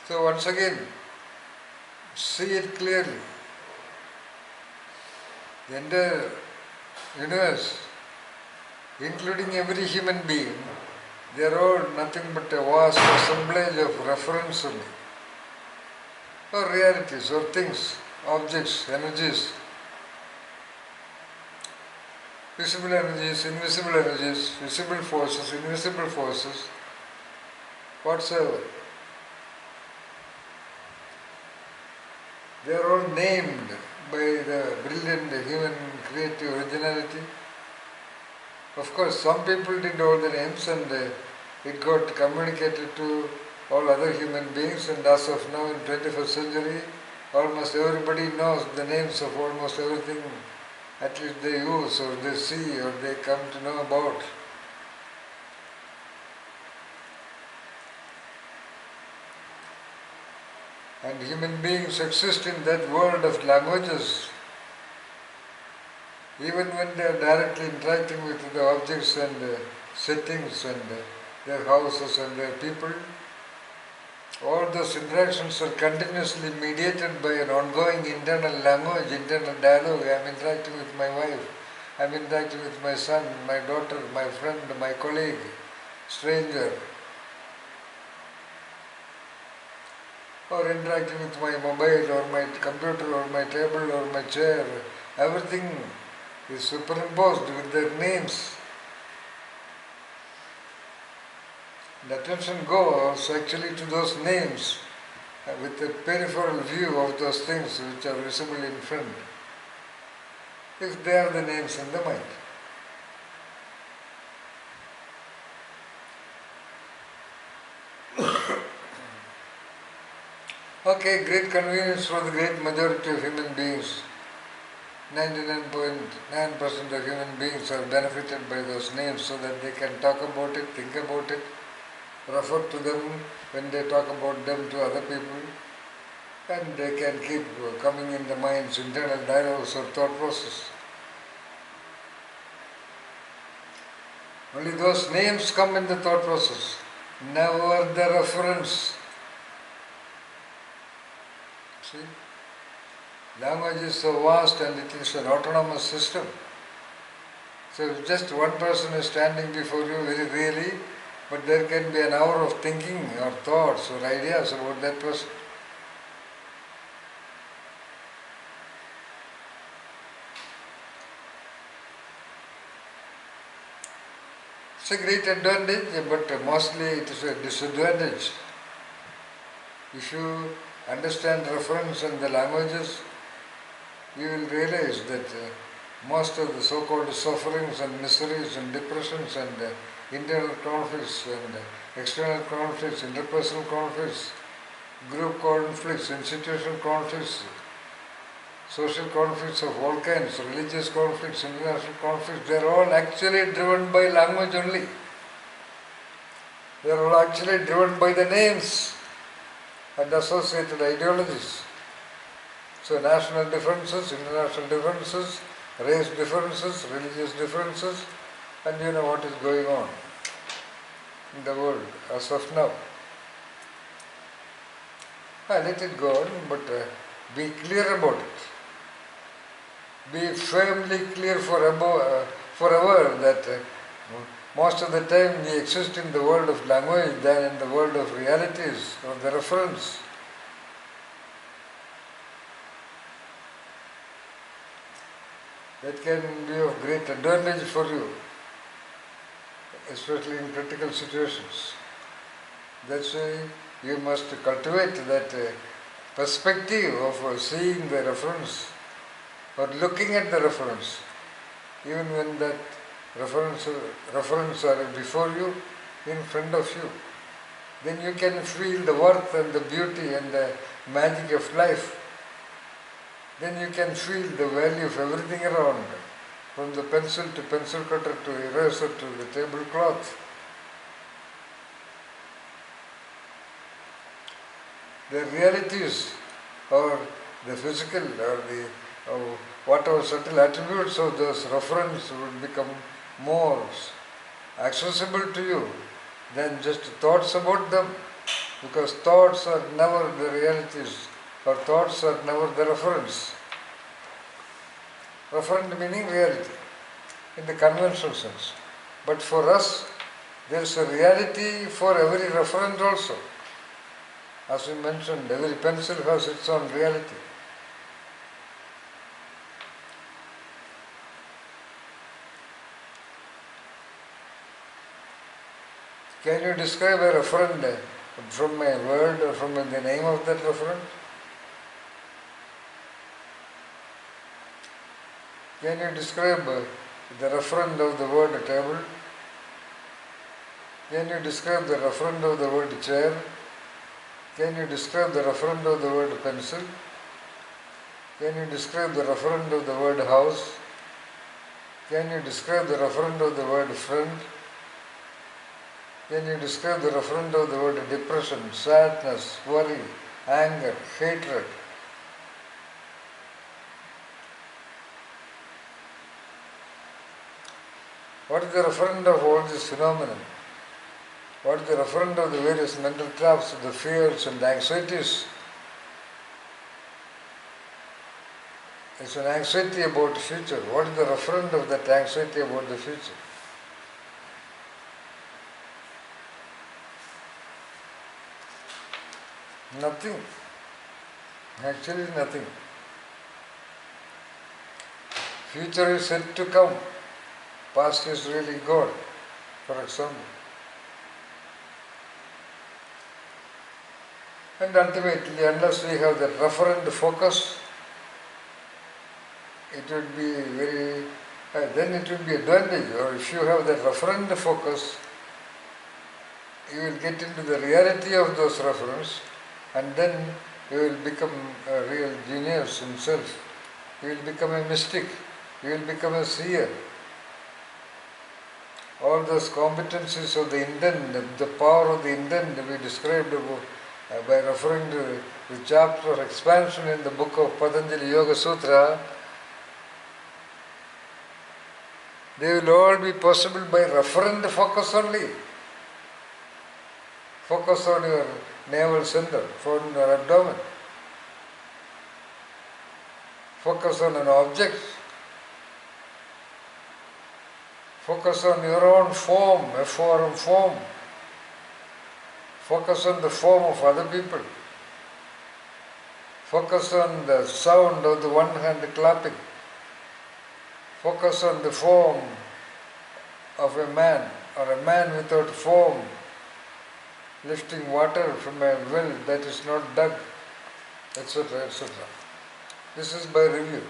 So once again, see it clearly. The entire universe, including every human being, they are all nothing but a vast assemblage of reference only, or realities, or things, objects, energies, visible energies, invisible energies, visible forces, invisible forces, whatsoever. They are all named by the brilliant human creative originality. Of course, some people did all the names and it got communicated to all other human beings, and as of now in 21st century, almost everybody knows the names of almost everything at least they use or they see or they come to know about. And human beings exist in that world of languages. Even when they are directly interacting with the objects and settings and their houses and their people, all those interactions are continuously mediated by an ongoing internal language, internal dialogue. I am interacting with my wife, I am interacting with my son, my daughter, my friend, my colleague, stranger, or interacting with my mobile or my computer or my table or my chair. Everything is superimposed with their names. The attention goes actually to those names with a peripheral view of those things which are visible in front, if they are the names in the mind. Okay, great convenience for the great majority of human beings. 99.9% of human beings are benefited by those names so that they can talk about it, think about it, refer to them when they talk about them to other people, and they can keep coming in the mind's internal dialogues or thought process. Only those names come in the thought process, never the reference. See? Language is so vast and it is an autonomous system. So if just one person is standing before you very really, but there can be an hour of thinking or thoughts or ideas about that person. It's a great advantage, but mostly it is a disadvantage. If you understand reference and the languages, you will realize that most of the so-called sufferings and miseries and depressions and internal conflicts and external conflicts, interpersonal conflicts, group conflicts, institutional conflicts, social conflicts of all kinds, religious conflicts, international conflicts, they are all actually driven by language only. They are all actually driven by the names and associated ideologies. So national differences, international differences, race differences, religious differences, and you know what is going on in the world as of now. Let it go on, but be clear about it. Be firmly clear forever that most of the time we exist in the world of language than in the world of realities or the reference. That can be of great advantage for you, especially in critical situations. That's why you must cultivate that perspective of seeing the reference or looking at the reference, even when that reference are before you, in front of you. Then you can feel the worth and the beauty and the magic of life. Then you can feel the value of everything around, from the pencil to pencil cutter to eraser to the tablecloth. The realities or the physical or the whatever subtle attributes of those reference would become more accessible to you than just thoughts about them. because thoughts are never the realities, or thoughts are never the reference. Referent meaning reality in the conventional sense. But for us, there is a reality for every referent also. As we mentioned, every pencil has its own reality. Can you describe a referent from a word or from the name of that referent? Can you describe the referent of the word table? Can you describe the referent of the word chair? Can you describe the referent of the word pencil? Can you describe the referent of the word house? Can you describe the referent of the word friend? Can you describe the referent of the word depression, sadness, worry, anger, hatred? What is the referent of all this phenomenon? What is the referent of the various mental traps, the fears and the anxieties? It's an anxiety about the future. What is the referent of that anxiety about the future? Nothing. Actually nothing. Future is yet to come. Past is really God, for example. And ultimately, unless we have that referent focus, it would be then it would be advantage. Or if you have that referent focus, you will get into the reality of those references, and then you will become a real genius himself. You will become a mystic. You will become a seer. All those competencies of the intent, the power of the intent we described by referring to the chapter of expansion in the book of Patanjali Yoga Sutra, they will all be possible by referent focus only. Focus on your navel center, on your abdomen. Focus on an object. Focus on your own form, a forum form. Focus on the form of other people. Focus on the sound of the one hand clapping. Focus on the form of a man, or a man without form, lifting water from a well that is not dug, etc., etc. This is by review.